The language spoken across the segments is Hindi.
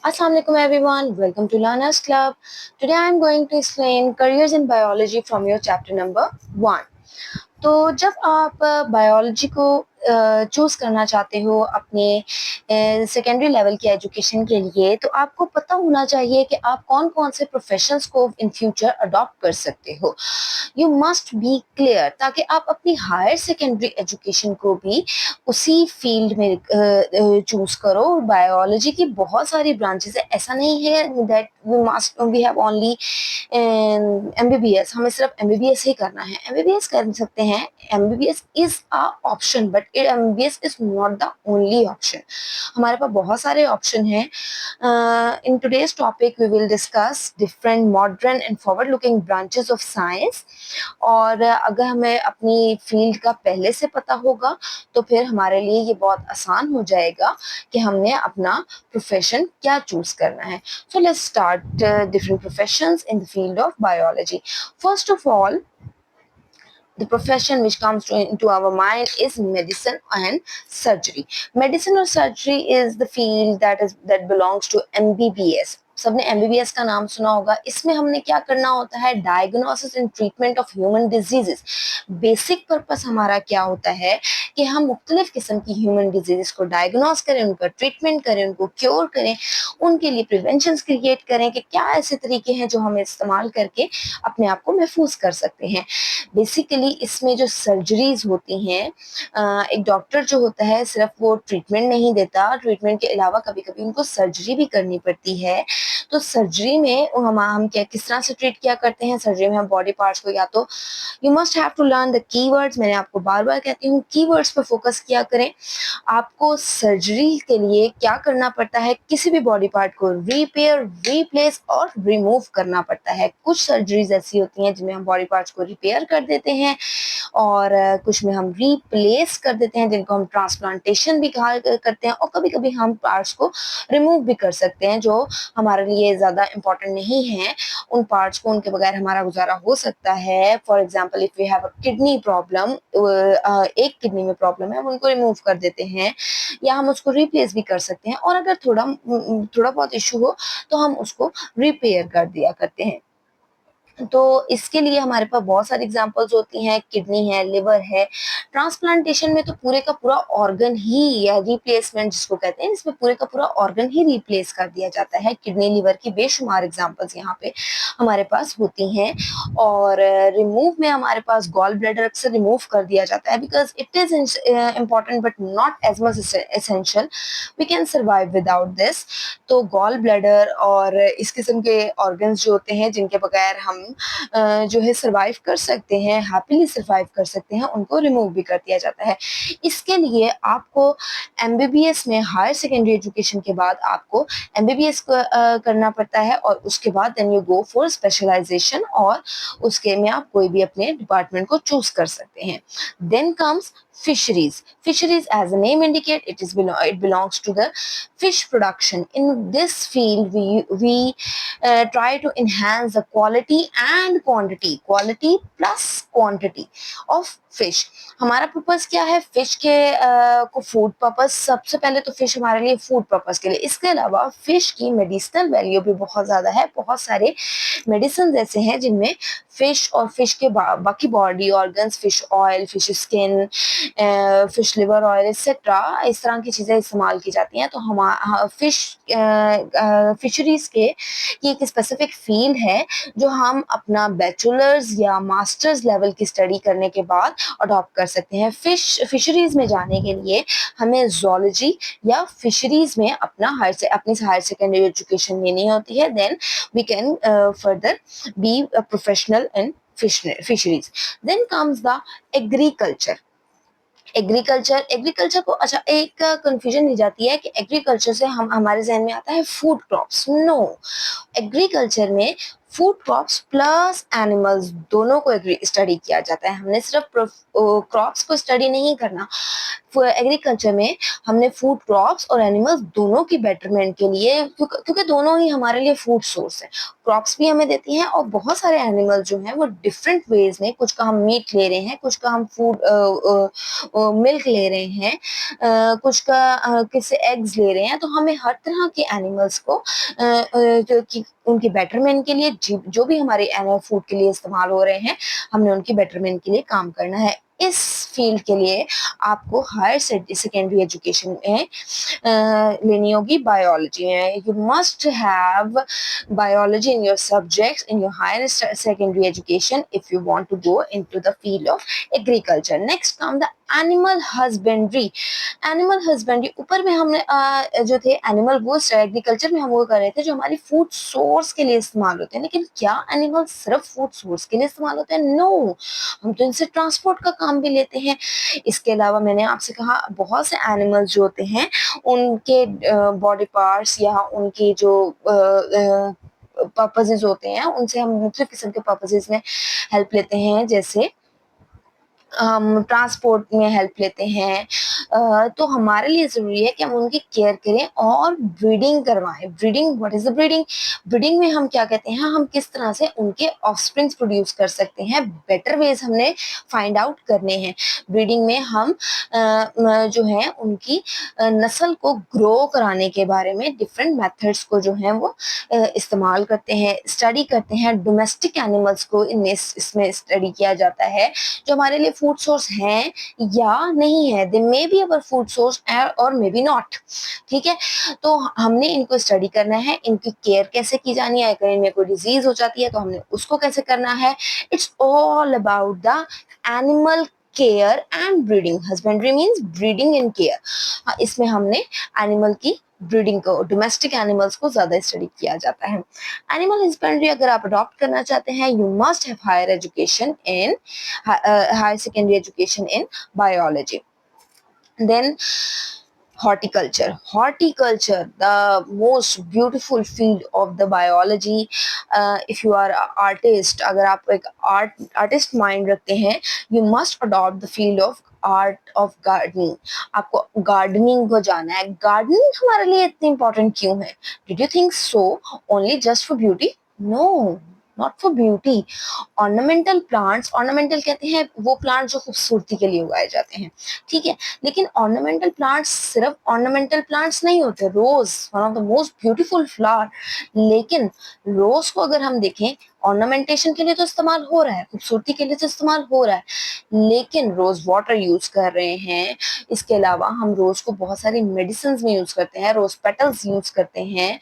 Assalamu alaikum everyone, welcome to Learners Club. Today I am going to explain careers in biology from your chapter number 1. तो जब आप बायोलॉजी को चूज़ करना चाहते हो अपने सेकेंडरी लेवल की एजुकेशन के लिए, तो आपको पता होना चाहिए कि आप कौन-कौन से प्रोफेशंस को इन फ्यूचर अडॉप्ट कर सकते हो। यू मस्ट बी क्लियर ताकि आप अपनी हायर सेकेंडरी एजुकेशन को भी उसी फील्ड में चूज़ करो। बायोलॉजी की बहुत सारी ब्रांचेस है, ऐसा नहीं है that we have only MBBS, हमें सिर्फ एमबीबीएस ही करना है। एमबीबीएस कर सकते हैं, MBBS is a option but MBBS is not the only option. हमारे पास बहुत सारे ऑप्शन हैं। In today's topic we will discuss different modern and forward looking branches of science. और अगर हमें अपनी फील्ड का पहले से पता होगा तो फिर हमारे लिए ये बहुत आसान हो जाएगा कि हमने अपना प्रोफेशन क्या चूज करना है। So let's start different professions in the field of biology. First of all, the profession which comes into our mind is medicine and surgery. Medicine or surgery is the field that belongs to MBBS. सबने एमबीबीएस का नाम सुना होगा। इसमें हमने क्या करना होता है, diagnosis and treatment of human diseases. Basic purpose हमारा क्या होता है कि हम मुख्तलिफ किस्म की ह्यूमन डिजीजेस को डायग्नोस करें, उनका ट्रीटमेंट करें, उनको क्योर करें, उनके लिए प्रिवेंशन क्रिएट करें कि क्या ऐसे तरीके हैं जो हम इस्तेमाल करके अपने आप को महफूज कर सकते हैं। बेसिकली इसमें जो सर्जरीज होती हैं, एक डॉक्टर जो होता है सिर्फ वो ट्रीटमेंट नहीं देता, ट्रीटमेंट के अलावा कभी कभी उनको सर्जरी भी करनी पड़ती है। तो सर्जरी में हम क्या किस तरह से ट्रीट किया करते हैं, सर्जरी में हम बॉडी पार्ट्स को या तो you must have to learn the keywords. मैंने आपको बार बार कहती हूँ कीवर्ड्स पे फोकस किया करें। आपको सर्जरी के लिए क्या करना पड़ता है, किसी भी बॉडी पार्ट को रिपेयर, रिप्लेस और रिमूव करना पड़ता है। कुछ सर्जरीज ऐसी होती हैं जिनमें हम बॉडी पार्ट्स को रिपेयर कर देते हैं और कुछ में हम रिप्लेस कर देते हैं, जिनको हम ट्रांसप्लांटेशन भी कहा करते हैं, और कभी कभी हम पार्ट्स को रिमूव भी कर सकते हैं जो हमारे लिए ज़्यादा इम्पोर्टेंट नहीं है। उन पार्ट्स को, उनके बगैर हमारा गुजारा हो सकता है। For example, if we have a kidney problem, एक किडनी में प्रॉब्लम है, हम उनको रिमूव कर देते हैं या हम उसको रिप्लेस भी कर सकते हैं, और अगर थोड़ा बहुत इशू हो तो हम उसको रिपेयर कर दिया करते हैं। तो इसके लिए हमारे पास बहुत सारी एग्जांपल्स होती हैं, किडनी है, लिवर है। ट्रांसप्लांटेशन में तो पूरे का पूरा ऑर्गन ही, या रिप्लेसमेंट जिसको कहते हैं, इसमें पूरे का पूरा ऑर्गन ही रिप्लेस कर दिया जाता है। किडनी, लिवर की बेशुमार एग्जांपल्स यहाँ पे हमारे पास होती हैं। और रिमूव में हमारे पास गॉल ब्लैडर अक्सर रिमूव कर दिया जाता है because it is important but not as much essential. We can survive without this. तो गॉल ब्लैडर और इस किस्म के ऑर्गन्स जो होते हैं जिनके बगैर हम जो है सर्वाइव कर सकते हैं, हैप्पीली सर्वाइव कर सकते हैं, उनको रिमूव भी कर दिया जाता है। इसके लिए आपको एमबीबीएस में, हायर सेकेंडरी एजुकेशन के बाद आपको एमबीबीएस करना पड़ता है, और उसके बाद then you go for specialization, और उसके में आप कोई भी अपने डिपार्टमेंट को चूज कर सकते हैं। Then comes fisheries. Fisheries, as the name indicate, it belongs to the fish production. In this field, we try to enhance the quality and quality plus quantity of fish. हमारा पर्पस क्या है, फिश के को फूड पर्पस, सबसे पहले तो फिश हमारे लिए फूड पर्पस के लिए। इसके अलावा फिश की मेडिसिनल वैल्यू भी बहुत ज़्यादा है। बहुत सारे मेडिसिन ऐसे हैं जिनमें फिश और फिश के बाकी body organs, fish oil, fish skin, fish liver oil etcetera, इस तरह की चीज़ें इस्तेमाल की जाती हैं। तो हम फिशरीज के ये एक स्पेसिफिक फील्ड है जो हम अपना बैचलर्स या मास्टर्स लेवल की स्टडी करने के बाद अडॉप्ट कर सकते हैं। फिशरीज में जाने के लिए हमें जोलॉजी या फिशरीज में अपनी हायर सेकेंडरी एजुकेशन लेनी होती है। Then we can further be a professional in fisheries. Then comes the agriculture. Agriculture को, अच्छा एक कंफ्यूजन हो जाती है कि एग्रीकल्चर से हम हमारे जहन में आता है फूड क्रॉप्स। नो, एग्रीकल्चर में फूड क्रॉप्स प्लस एनिमल्स दोनों को स्टडी किया जाता है। हमने सिर्फ क्रॉप्स को स्टडी नहीं करना, एग्रीकल्चर में हमने फूड क्रॉप्स और एनिमल्स दोनों की बेटरमेंट के लिए, क्योंकि दोनों ही हमारे लिए फूड सोर्स है, क्रॉप्स भी हमें देती हैं और बहुत सारे एनिमल जो हैं वो डिफरेंट वेज में, कुछ का हम मीट ले रहे हैं, कुछ का हम फूड मिल्क ले रहे हैं, कुछ का किसी एग्स ले रहे हैं, तो हमें हर तरह के एनिमल्स को उनकी बेटरमेंट के लिए जो भी हमारे एनिमल फूड के लिए इस्तेमाल हो रहे हैं, हमने उनकी बेटरमेंट के लिए काम करना है। इस फील्ड के लिए आपको हायर सेकेंडरी एजुकेशन में लेनी होगी बायोलॉजी में। You must have biology in your subjects in your higher secondary education if you want to go into the field of agriculture. Next come the animal husbandry. Animal husbandry ऊपर में हमने जो थे एनिमल वो एग्रीकल्चर में हम वो कर रहे थे जो हमारी फूड सोर्स के लिए इस्तेमाल होते हैं, लेकिन क्या एनिमल सिर्फ फूड सोर्स के लिए इस्तेमाल होते हैं? नो, हम तो इनसे ट्रांसपोर्ट का काम भी लेते हैं। इसके अलावा मैंने आपसे कहा बहुत से एनिमल्स जो होते हैं उनके बॉडी पार्ट्स या उनकी जो पर्पसेस होते हैं उनसे हम मुख्तलिफ किस्म के पर्पसेस में हेल्प लेते हैं, जैसे हम ट्रांसपोर्ट में हेल्प लेते हैं। तो हमारे लिए ज़रूरी है कि हम उनकी केयर करें और ब्रीडिंग करवाएं। Breeding, what is the breeding? Breeding में हम क्या कहते हैं, हम किस तरह से उनके ऑफस्प्रिंग्स प्रोड्यूस कर सकते हैं, बेटर वेज हमने फाइंड आउट करने हैं। ब्रीडिंग में हम जो है उनकी नस्ल को ग्रो कराने के बारे में डिफरेंट मेथड्स को जो है वो इस्तेमाल करते हैं, स्टडी करते हैं। डोमेस्टिक एनिमल्स को इसमें स्टडी किया जाता है जो हमारे लिए फूड सोर्स हैं या नहीं है। They may be our food source और मे बी नॉट। ठीक है, तो हमने इनको स्टडी करना है, इनकी केयर कैसे की जानी है, अगर इनमें कोई डिजीज हो जाती है तो हमने उसको कैसे करना है। It's all about the animal care and breeding. Husbandry means breeding and care. इसमें हमने एनिमल की ब्रीडिंग को, डोमेस्टिक एनिमल्स को ज्यादा स्टडी किया जाता है। एनिमल हस्बेंड्री अगर आप अडॉप्ट करना चाहते हैं, you must have higher education in higher secondary education in biology. Then horticulture, the most beautiful field of the biology. If you are an artist, अगर आप एक artist mind रखते हैं, you must adopt the field of art of gardening. आपको गार्डनिंग को जाना है। गार्डनिंग हमारे लिए इतनी इंपॉर्टेंट क्यों है? Did you think so only just for beauty? No, not for beauty. Ornamental plants, ornamental कहते हैं वो प्लांट जो खूबसूरती के लिए उगाए जाते हैं, ठीक है, लेकिन ऑर्नामेंटल प्लांट्स सिर्फ ऑर्नामेंटल प्लांट्स नहीं होते। Rose one of the most beautiful flower, लेकिन रोज को अगर हम देखें ऑर्नामेंटेशन के लिए तो इस्तेमाल हो रहा है, खूबसूरती के लिए तो इस्तेमाल हो रहा है, लेकिन रोज वाटर यूज कर रहे हैं। इसके अलावा हम रोज को बहुत सारी मेडिसिन में यूज करते हैं, रोज पेटल्स यूज करते हैं।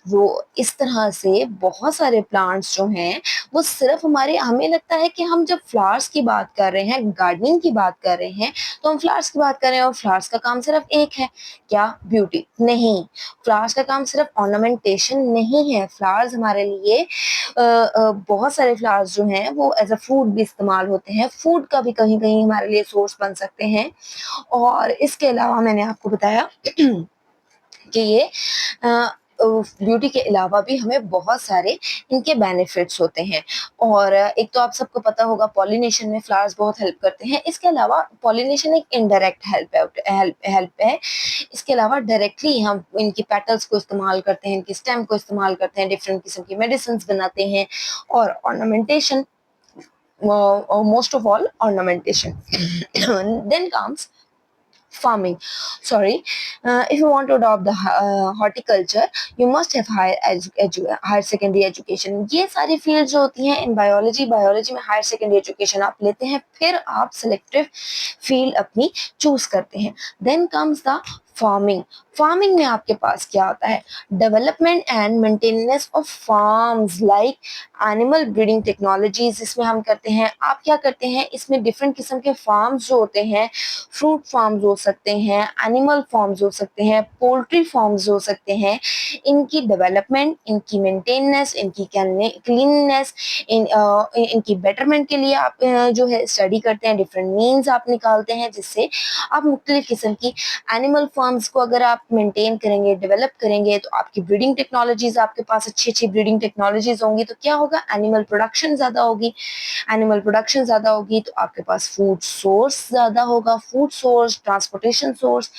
वो इस तरह से बहुत सारे प्लांट्स जो हैं वो सिर्फ हमारे, हमें लगता है कि हम जब फ्लावर्स की बात कर रहे हैं, गार्डनिंग की बात कर रहे हैं, तो हम फ्लावर्स की बात कर रहे हैं और फ्लावर्स का काम सिर्फ एक है, क्या? ब्यूटी। नहीं, फ्लावर्स का काम सिर्फ ऑर्नामेंटेशन नहीं है। फ्लावर्स हमारे लिए बहुत सारे फ्लावर्स जो हैं वो एज अ फूड भी इस्तेमाल होते हैं, फूड का भी कहीं कहीं हमारे लिए सोर्स बन सकते हैं। और इसके अलावा मैंने आपको बताया कि ये ब्यूटी के अलावा भी हमें बहुत सारे इनके बेनिफिट्स होते हैं। और एक तो आप सबको पता होगा पॉलिनेशन में फ्लावर्स बहुत हेल्प करते हैं। इसके अलावा पॉलिनेशन एक इनडायरेक्ट हेल्प है। इसके अलावा डायरेक्टली हम इनकी पेटल्स को इस्तेमाल करते हैं, इनकी स्टेम को इस्तेमाल करते हैं, डिफरेंट किस्म की मेडिसिन बनाते हैं। और ornamentation, most of all ornamentation. Then comes farming. Sorry, if you want to adopt the horticulture, you must have higher secondary education. ये सारी फील्ड जो होती हैं इन बायोलॉजी में हायर सेकेंडरी एजुकेशन आप लेते हैं, फिर आप सिलेक्टिव फील्ड अपनी चूज करते हैं। Then comes the farming. Farming में आपके पास क्या होता है? Development and maintenance of farms like animal breeding technologies इसमें हम करते हैं। आप क्या करते हैं, इसमें डिफरेंट किस्म के फार्म्स जो होते हैं, फ्रूट फार्म्स हो सकते हैं, एनिमल फार्म्स हो सकते हैं, पोल्ट्री फार्म्स हो सकते हैं, इनकी डेवलपमेंट, इनकी मेंटेनेंस, इनकी क्लीननेस, इनकी बेटरमेंट के लिए आप जो है स्टडी करते हैं, डिफरेंट मीन्स आप निकालते हैं जिससे आप मुख्तलिफ किस्म की एनिमल फार्म फार्म्स को अगर आप मेंटेन करेंगे, डेवलप करेंगे, तो आपकी ब्रीडिंग टेक्नोलॉजीज, आपके पास अच्छी ब्रीडिंग टेक्नोलॉजीज होंगी, तो क्या होगा, एनिमल प्रोडक्शन ज़्यादा होगी। एनिमल प्रोडक्शन ज़्यादा होगी तो आपके पास फूड सोर्स ज़्यादा होगा, फूड सोर्स, ट्रांसपोर्टेशन सोर्स,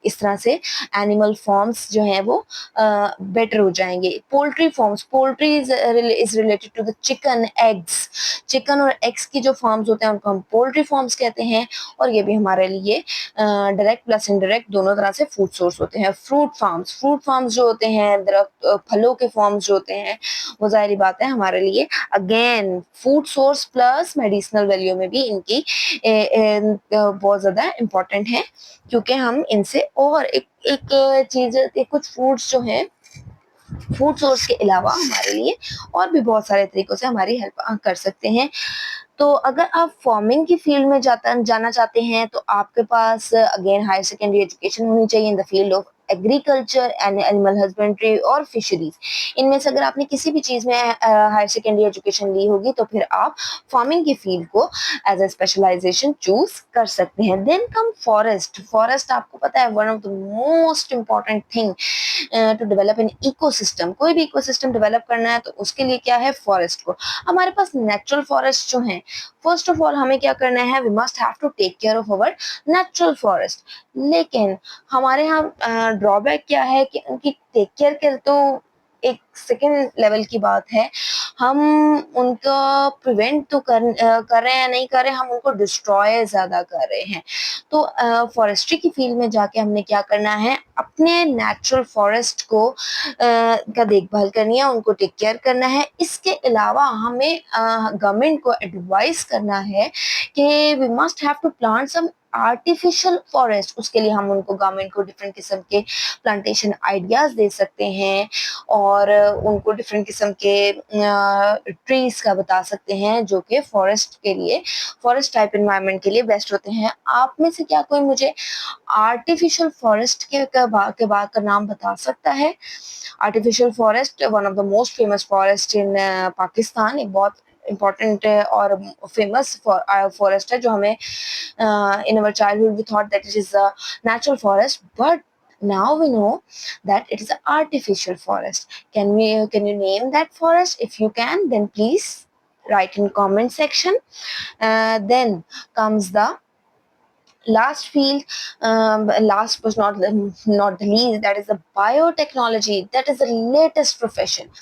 इस तरह से एनिमल फॉर्म्स जो हैं वो बेटर हो जाएंगे। Poultry farms, poultry is related to the chicken, eggs, chicken और एग्स की जो फार्म्स होते हैं उनको हम पोल्ट्री फार्म्स कहते हैं, और ये भी हमारे लिए डायरेक्ट प्लस इनडायरेक्ट दोनों तरह से फूड सोर्स होते हैं। फ्रूट फार्म्स, फ्रूट फार्म्स जो होते हैं, दरख्त फलों के फार्म्स जो होते हैं, वो जाहिर बात है हमारे लिए again food source plus medicinal value में भी इनकी बहुत ज़्यादा इम्पोर्टेंट है, क्योंकि हम इनसे और एक चीज़, कुछ फ्रूट्स जो हैं फूड सोर्स के अलावा हमारे लिए और भी बहुत सारे तरीकों से हमारी हेल्प कर सकते हैं। तो अगर आप फार्मिंग की फील्ड में जाना चाहते हैं तो आपके पास अगेन हायर सेकेंडरी एजुकेशन होनी चाहिए in the field of agriculture and animal husbandry और फिशरीज। इनमें से अगर आपने किसी भी चीज में हायर सेकेंडरी एजुकेशन ली होगी तो फिर आप फार्मिंग की फील्ड को एज ए स्पेशलाइजेशन चूज कर सकते हैं। Then come forest. फॉरेस्ट आपको पता है one of the most important thing to develop an ecosystem. कोई भी इकोसिस्टम डेवलप करना है तो उसके लिए क्या है, फॉरेस्ट को। हमारे पास नेचुरल फॉरेस्ट जो हैं, फर्स्ट ऑफ ऑल हमें क्या करना है, we must have to take care of our natural forest. लेकिन हमारे यहाँ ड्रॉबैक क्या है कि उनकी टेक केयर के तो एक सेकेंड लेवल की बात है, हम उनका प्रिवेंट तो कर रहे हैं, नहीं कर रहे, हम उनको डिस्ट्रॉय ज्यादा कर रहे हैं। तो फॉरेस्ट्री की फील्ड में जाके हमने क्या करना है, अपने नेचुरल फॉरेस्ट को का देखभाल करनी है, उनको टेक केयर करना है। इसके अलावा हमें गवर्नमेंट को एडवाइस करना है कि we must have to plant some artificial forest. उसके लिए हम उनको, गवर्नमेंट को डिफरेंट किस्म के प्लांटेशन आइडियाज दे सकते हैं और उनको डिफरेंट किस्म के ट्रीज का बता सकते हैं जो कि फॉरेस्ट के लिए, फॉरेस्ट टाइप एनवायरनमेंट के लिए बेस्ट होते हैं। आप में से क्या कोई मुझे आर्टिफिशियल फॉरेस्ट के नाम बता सकता है? Artificial forest one of the most famous forest in Pakistan, एक बहुत इम्पोर्टेंट और फेमस फॉरेस्ट है जो हमें in our childhood we thought that it is a natural forest, but now we know that it is an artificial forest. Can you name that forest? If you can, then please write in comment section. Then comes the last field, last but not the least, that is the biotechnology. That is the latest profession.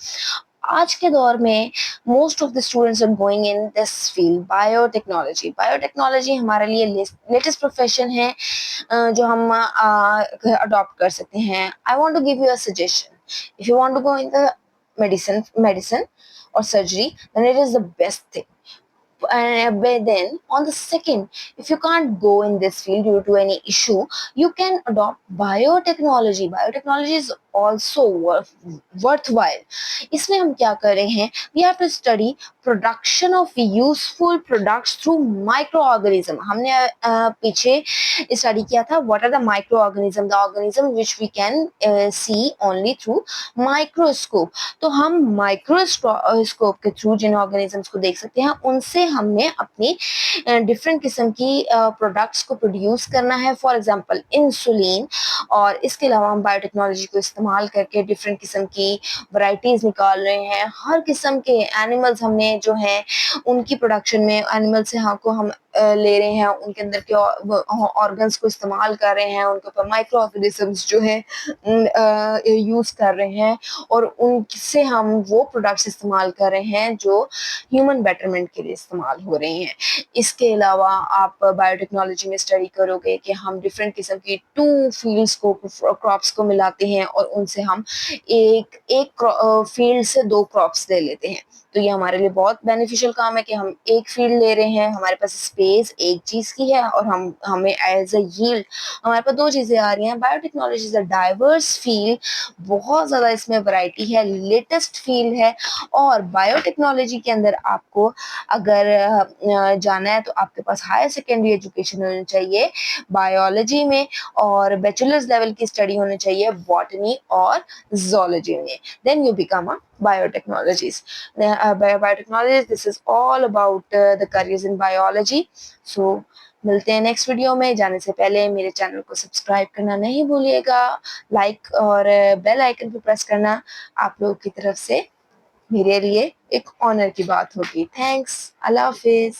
आज के दौर में most of the students are going in this field, biotechnology. Biotechnology हमारे लिए लेटेस्ट प्रोफेशन है जो हम अडॉप्ट कर सकते हैं। I want to give you a suggestion, if you want to go in the medicine or surgery, then it is the best thing. But then on the second, if you can't go in this field due to any issue, you can adopt biotechnology. Biotechnology is also worthwhile. इसमें हम क्या कर रहे हैं, we have to study production of useful products through microorganism. हमने पीछे स्टडी किया था what are the microorganism, the organism which we can see only through microscope. तो हम माइक्रोस्कोप के थ्रू जिन ऑर्गेनिजम्स को देख सकते हैं उनसे हमने अपनी डिफरेंट किस्म की प्रोडक्ट्स को प्रोड्यूस करना है, फॉर एग्जांपल इंसुलिन। और इसके अलावा हम बायोटेक्नोलॉजी को इस्तेमाल करके डिफरेंट किस्म की वैरायटीज निकाल रहे हैं। हर किस्म के एनिमल्स हमने जो हैं उनकी प्रोडक्शन में, एनिमल से हम ले रहे हैं, उनके अंदर के ऑर्गन्स को इस्तेमाल कर रहे हैं, उनके ऊपर माइक्रो ऑर्गेनिजम्स जो है यूज कर रहे हैं और उनसे हम वो प्रोडक्ट्स इस्तेमाल कर रहे हैं जो ह्यूमन बेटरमेंट के लिए इस्तेमाल हो रही हैं। इसके अलावा आप बायोटेक्नोलॉजी में स्टडी करोगे कि हम डिफरेंट किस्म की टू फील्ड्स को, क्रॉप्स को मिलाते हैं और उनसे हम एक फील्ड से दो क्रॉप्स ले लेते हैं। तो ये हमारे लिए बहुत बेनिफिशियल काम है कि हम एक फील्ड ले रहे हैं, हमारे पास स्पेस एक चीज की है और हमें एज अ यील्ड हमारे पास दो चीजें आ रही हैं। Biotechnology is a diverse field, बहुत ज्यादा इसमें वैरायटी है, लेटेस्ट फील्ड है। और बायोटेक्नोलॉजी के अंदर आपको अगर जाना है तो आपके पास हायर सेकेंडरी एजुकेशन होनी चाहिए बायोलॉजी में और बैचलर्स लेवल की स्टडी होनी चाहिए बॉटनी और zoology में, then you become a biotechnologist. Biotechnologist, this is all about the careers in biology. So मिलते हैं नेक्स्ट वीडियो में। जाने से पहले मेरे चैनल को सब्सक्राइब करना नहीं भूलिएगा, लाइक और बेल आइकन पे प्रेस करना आप लोगों की तरफ से मेरे लिए एक ऑनर की बात होगी। थैंक्स, अल्लाह हाफिज।